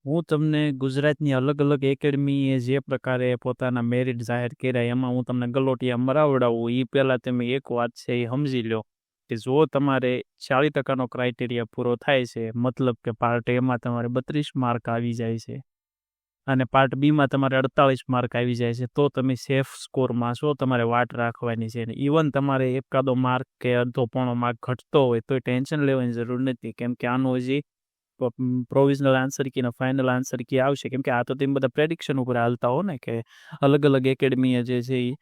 હું તમને ગુજરાતની અલગ અલગ એકેડમીએ જે પ્રકારે પોતાના મેરિટ જાહેર કર્યા એમાં હું તમને ગલોટિયા મરાવડાવું એ પહેલાં તમે એક વાત છે એ સમજી લો કે જો તમારે 40% ક્રાઇટેરિયા પૂરો થાય છે, મતલબ કે પાર્ટ એમાં તમારે 32 માર્ક આવી જાય છે અને પાર્ટ બીમાં તમારે 48 માર્ક આવી જાય છે, તો તમે સેફ સ્કોરમાં છો, તમારે વાટ રાખવાની છે. ઇવન તમારે એકાદો માર્ક કે અડધો પોણો માર્ક ઘટતો હોય તો ટેન્શન લેવાની જરૂર નથી, કેમ કે આનો હજી પ્રોવિઝનલ આન્સર કી ને ફાઇનલ આન્સર કી આવશે. કેમ કે આ તો તમે બધા પ્રેડિક્શન ઉપર હાલતા હો ને કે અલગ અલગ એકેડમીએ જે છે એ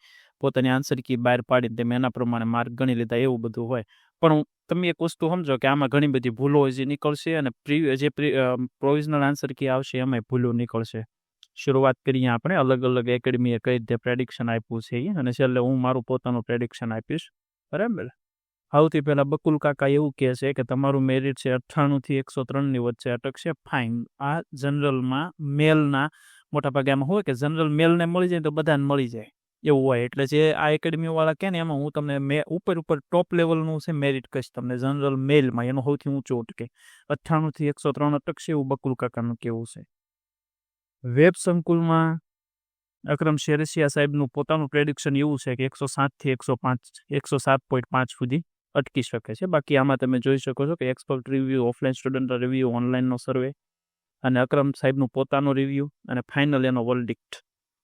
પોતાની આન્સર કી બહાર પાડીને તમે એના પ્રમાણે માર્ક ગણી લીધા, એવું બધું હોય. પણ તમે એક વસ્તુ સમજો કે આમાં ઘણી બધી ભૂલો હજી નીકળશે અને જે પ્રોવિઝનલ આન્સર કી આવશે એમાં ભૂલો નીકળશે. શરૂઆત કરીએ આપણે અલગ અલગ એકેડમીએ કઈ રીતે પ્રેડિક્શન આપ્યું છે અને છેલ્લે હું મારું પોતાનું પ્રેડિક્શન આપીશ. બરાબર. સૌથી પહેલા બકુલ કાકા એવું કહે છે કે તમારું મેરિટ છે 98 થી 103 ની વચ્ચે અટકશે. ફાઇન. આ જનરલમાં મેલના મોટા ભાગે આમાં હોય કે જનરલ મેલને મળી જાય તો બધાને મળી જાય એવું હોય. એટલે જે આ એકેડમી વાળા કે ને એમાં હું તમને ઉપર ટોપ લેવલનું છે મેરિટ કહીશ તમને. જનરલ મેલમાં એનું સૌથી ઊંચું અટકે 98 થી 103 અટકશે એવું બકુલ કાકાનું કેવું છે. વેબ સંકુલમાં અકરમ શેરસિયા સાહેબનું પોતાનું પ્રેડિક્શન એવું છે કે 107 થી 105 107.5 સુધી અટકી શકે છે. બાકી આમાં તમે જોઈ શકો છો કે expert review, offline student review, ઓનલાઈનનો સર્વે અને અકરમ સાહેબનું પોતાનું રિવ્યુ અને ફાઇનલ એનો વર્ડિક્ટ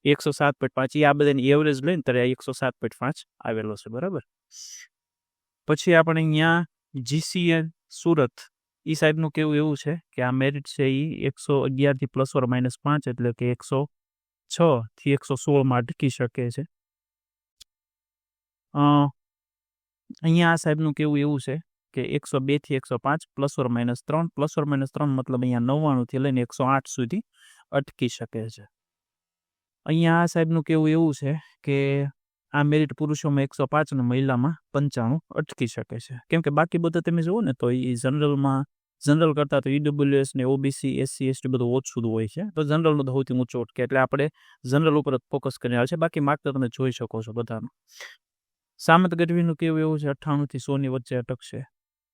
107.5. એ આ બધાની એવરેજ લઈને ત્યારે 107.5 આવેલો છે. બરાબર. પછી આપણે અહીંયા જીસીએ સુરત એ સાહેબનું કેવું એવું છે કે આ મેરિટ છે એ 111 થી ±5 એટલે કે 106 થી 116 અટકી શકે છે. અહીંયા આ સાહેબનું કેવું એવું છે કે 102 થી 105 ±3 મતલબ અહીંયા 99 થી લઈને 108 સુધી અટકી શકે છે. અહીંયા આ સાહેબનું કેવું એવું છે કે આ મેરિટ પુરુષોમાં 105 અને મહિલામાં 95 અટકી શકે છે. કેમ કે બાકી બધા તમે જુઓ ને તો એ જનરલ કરતાં તો ઈડબ્લ્યુએસ ને ઓબીસી, એસસી, એસટી બધું ઓછું હોય છે, તો જનરલનું તો સૌથી ઊંચું અટકે. એટલે આપણે જનરલ ઉપર જ ફોકસ કરીને આવે છે. બાકી માર્ક તો તમે જોઈ શકો છો બધાનું. સામત ગઢવીનું કેવું એવું છે 98 થી 100 ની વચ્ચે અટકશે.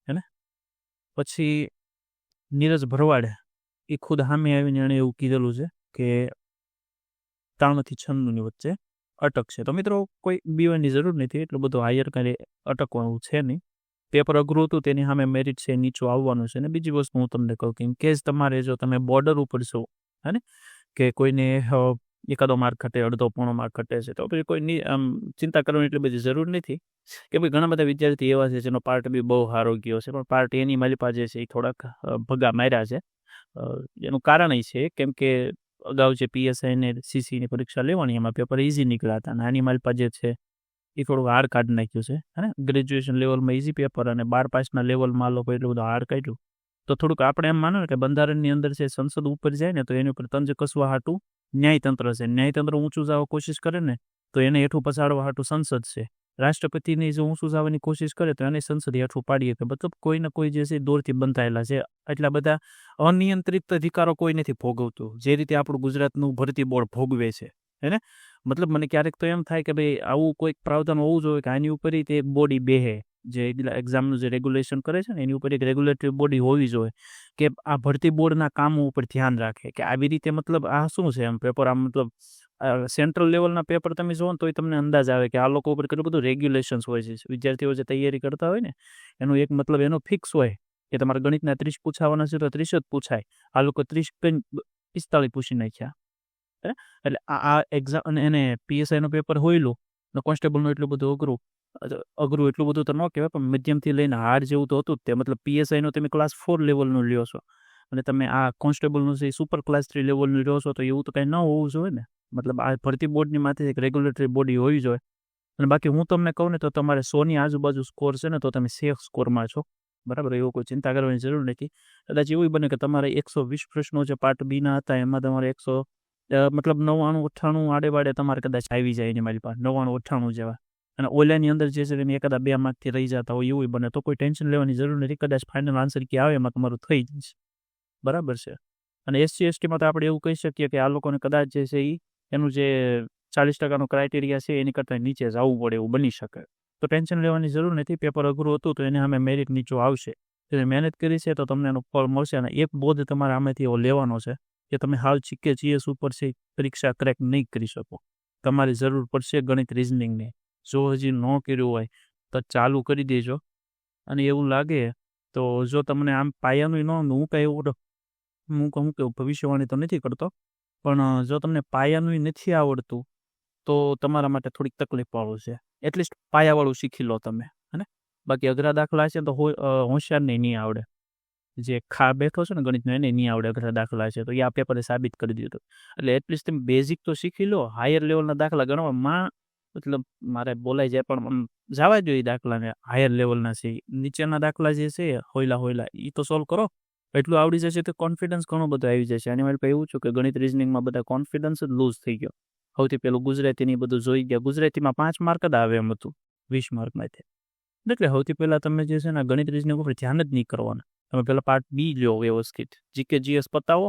હે ને. પછી નીરજ ભરવાડ એ ખુદ સામે આવીને એણે એવું કીધેલું છે કે 93 થી 96 ની વચ્ચે અટકશે. તો મિત્રો કોઈ બીવાની જરૂર નથી, એટલું બધું હાયર કરી અટકવાનું છે નહીં. પેપર અઘરું હતું તેની સામે મેરિટ છે નીચું આવવાનું છે. અને બીજી વસ્તુ હું તમને કહું કે ઇન કેસ તમારે જો તમે બોર્ડર ઉપર છો હે ને કે કોઈને એકાદો માર્ક ઘટે, અડધો પોણો માર્ક ઘટે છે, તો પછી કોઈ ચિંતા કરવાની એટલી બધી જરૂર નથી. કે ભાઈ ઘણા બધા વિદ્યાર્થી એવા છે જેનો પાર્ટ બી બહુ સારો ગયો છે, પણ પાર્ટ એની માલિપા જે છે એ થોડાક ભગા માર્યા છે. એનું કારણ એ છે કેમ કે અગાઉ જે પીએસઆઈ ને સીસીની પરીક્ષા લેવાની એમાં પેપર ઇઝી નીકળ્યા હતા અને આની માલિપા જે છે એ થોડુંક હાર્ડ કાઢી નાખ્યું છે. અને ગ્રેજ્યુએશન લેવલમાં ઇઝી પેપર અને 12 પાસના લેવલમાં લોકો એટલું બધું હાર્ડ કાઢ્યું. તો થોડુંક આપણે એમ માનો ને કે બંધારણની અંદર છે સંસદ ઉપર જાય ને તો એની ઉપર તંજ કસવા હાટું ન્યાયતંત્ર છે. ન્યાયતંત્ર ઊંચું જવા કોશિશ કરે ને તો એને હેઠું પછાડવા હાટું સંસદ છે. રાષ્ટ્રપતિની જો ઊંચું જવાની કોશિશ કરે તો એને સંસદ હેઠું પાડીએ કે મતલબ કોઈ ને કોઈ જે છે દોરથી બંધાયેલા છે. એટલા બધા અનિયંત્રિત અધિકારો કોઈ નથી ભોગવતું જે રીતે આપણું ગુજરાતનું ભરતી બોર્ડ ભોગવે છે. હે ને. મતલબ મને ક્યારેક તો એમ થાય કે ભાઈ આવું કોઈક પ્રાવધાન હોવું જોઈએ કે આની ઉપર એક બોડી બેહે જે એક્ઝામનું જે રેગ્યુલેશન કરે છે ને એની ઉપર એક રેગ્યુલેટરી બોડી હોવી જોઈએ કે આ ભરતી બોર્ડના કામો ઉપર ધ્યાન રાખે કે આવી રીતે મતલબ આ શું છે એમ પેપર આમ મતલબ સેન્ટ્રલ લેવલના પેપર તમે જુઓ ને તો તમને અંદાજ આવે કે આ લોકો ઉપર કેટલું બધું રેગ્યુલેશન્સ હોય છે. વિદ્યાર્થીઓ જે તૈયારી કરતા હોય ને એનું એક મતલબ એનો ફિક્સ હોય કે તમારે ગણિતના 30 પૂછાવાના છે તો 30 જ પૂછાય. આ લોકો 30 45 પૂછી નાખ્યા. એટલે આ એક્ઝામ અને એને પીએસઆઈનું પેપર હોયલું ને કોન્સ્ટેબલનું એટલું બધું અઘરું એટલું બધું તો ન કહેવાય પણ મધ્યમથી લઈને હાર્ડ જેવું તો હતું જ તે. મતલબ પીએસઆઈનું તમે ક્લાસ 4 લેવલનું લ્યો છો અને તમે આ કોન્સ્ટેબલનું છે સુપર ક્લાસ 3 લેવલનું લ્યો છો તો એવું તો કંઈ ન હોવું જોઈએ ને. મતલબ આ ભરતી બોર્ડની માથે એક રેગ્યુલેટરી બોડી હોવી જોઈએ. અને બાકી હું તમને કહું ને તો તમારે 100 ની આજુબાજુ સ્કોર છે ને તો તમે સેફ સ્કોરમાં છો. બરાબર. એવું કોઈ ચિંતા કરવાની જરૂર નથી. કદાચ એવું બને કે તમારે 120 પ્રશ્નો જે પાર્ટ બીના હતા એમાં તમારે 99-98 આડે વાડે તમારે કદાચ આવી જાય એની મારી પાસે 99-98 જેવા અને ઓલાની અંદર જે છે એને એકાદા 2 માર્કથી રહી જતા હોય એવું બને તો કોઈ ટેન્શન લેવાની જરૂર નથી. કદાચ ફાઇનલ આન્સર કે આવે એમાં તમારું થઈ જશે. બરાબર છે. અને એસસી એસટીમાં તો આપણે એવું કહી શકીએ કે આ લોકોને કદાચ જે છે એનું જે 40% ક્રાઇટેરિયા છે એની કરતાં નીચે જવું પડે એવું બની શકે. તો ટેન્શન લેવાની જરૂર નથી. પેપર અઘરું હતું તો એને સામે મેરિટ નીચું આવશે. તમે મહેનત કરી છે તો તમને એનું ફળ મળશે. અને એક બોધ તમારે આમાંથી એવો લેવાનો છે કે તમે હાલ જીકે જીએસ ઉપર છે પરીક્ષા ક્રેક નહીં કરી શકો. તમારી જરૂર પડશે ગણિત રિઝનિંગની. જો હજી ન કર્યું હોય તો ચાલુ કરી દેજો. અને એવું લાગે તો જો તમને આમ પાયાનું હું કાંઈ એવું હું કહું કે ભવિષ્યવાણી તો નથી કરતો, પણ જો તમને પાયાનું નથી આવડતું તો તમારા માટે થોડીક તકલીફવાળું છે. એટલીસ્ટ પાયાવાળું શીખી લો તમે, હે. બાકી અઘરા દાખલા છે તો હોશિયારને નહીં આવડે. જે બેઠો છે ને ગણિતનો એને નહીં આવડે અઘરા દાખલા છે તો એ આ પેપરે સાબિત કરી દીધું. એટલે એટલીસ્ટ તમે બેઝિક તો શીખી લો. હાયર લેવલના દાખલા ગણવામાં મતલબ મારે બોલાય જાય પણ જવા જોઈએ દાખલાને હાયર લેવલના છે. નીચેના દાખલા જે છે હોયલા એ તો સોલ્વ કરો. એટલું આવડી જશે તો કોન્ફિડન્સ ઘણો બધો આવી જશે. અને મારે એવું છું કે ગણિત રિઝનિંગમાં બધા કોન્ફિડન્સ જ લૂઝ થઈ ગયો. સૌથી પહેલું ગુજરાતીની બધું જોઈ ગયા. ગુજરાતીમાં 5 માર્ક જ આવે એમ હતું 20 માર્કમાંથી. એટલે સૌથી પહેલાં તમે જે છે ને ગણિત રિઝનિંગ ઉપર ધ્યાન જ નહીં કરવાના. તમે પહેલાં પાર્ટ બી લો વ્યવસ્થિત, જીકે જીએસ પતાવો,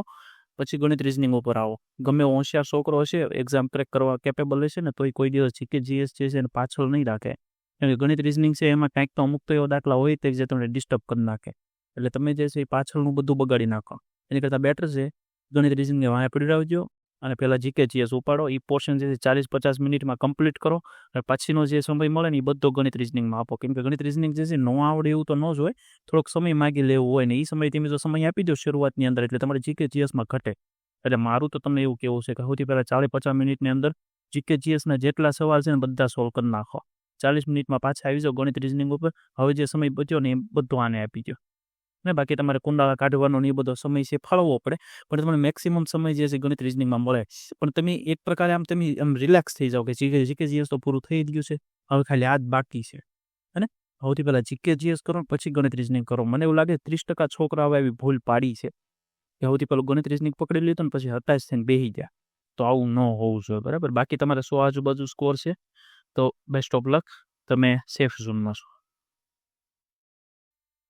પછી ગણિત રિઝનિંગ ઉપર આવો. ગમે હોશિયાર છોકરો હશે એક્ઝામ ક્રેક કરવા કેપેબલ હશે ને તોય કોઈ દિવસ જીકે જીએસ જે છે ને પાછળ નહીં રાખે. કેમ કે ગણિત રિઝનિંગ છે એમાં કાંઈક તો અમુક તો એવા દાખલા હોય તે જે તમને ડિસ્ટર્બ કરી નાખે. એટલે તમે જે છે એ પાછળનું બધું બગાડી નાખો. એની કરતાં બેટર છે ગણિત રિઝનિંગને વાંહે પડી રાખજો અને પહેલાં જીકે જીએસ ઉપાડો. એ પોર્શન જે 40-50 મિનિટમાં કમ્પ્લીટ કરો અને પછીનો જે સમય મળે ને એ બધો ગણિત રિઝનિંગમાં આપો. કેમ કે ગણિત રિઝનિંગ જે છે ન આવડે એવું તો ન જ હોય, થોડોક સમય માગી લેવું હોય ને એ સમય તમે જો સમય આપી દો શરૂઆતની અંદર એટલે તમારે જીકે જીએસમાં ઘટે. એટલે મારું તો તમને એવું કહેવું છે કે સૌથી પહેલાં 40-50 મિનિટની અંદર જીકે જીએસના જેટલા સવાલ છે ને બધા સોલ્વ કરી નાખો. 40 મિનિટમાં પાછા આવી જાઓ ગણિત રિઝનિંગ ઉપર. હવે જે સમય બચ્યો ને એ બધો આને આપી દો ને. બાકી તમારે કુંડાળા કાઢવાનો ને એ બધો સમય છે ફાળવવો પડે, પણ તમને મેક્સિમમ સમય જે છે ગણિત રિઝનિંગમાં મળે. પણ તમે એક પ્રકારે તમે રિલેક્સ થઈ જાઓ કે જીકે જીએસ તો પૂરું થઈ જ ગયું છે, હવે ખાલી આ જ બાકી છે. અને સૌથી પહેલાં જીકે જીએસ કરો પછી ગણિત રિઝનિંગ કરો. મને એવું લાગે 30% છોકરાઓ એવી ભૂલ પાડી છે કે સૌથી પહેલું ગણિત રિઝનિંગ પકડી લીધું ને પછી હતાશ થઈને બેસી ગયા. તો આવું ન હોવું જોઈએ, બરાબર. બાકી તમારે 100 આજુબાજુ સ્કોર છે તો બેસ્ટ ઓફ લક, તમે સેફ ઝોનમાં છો.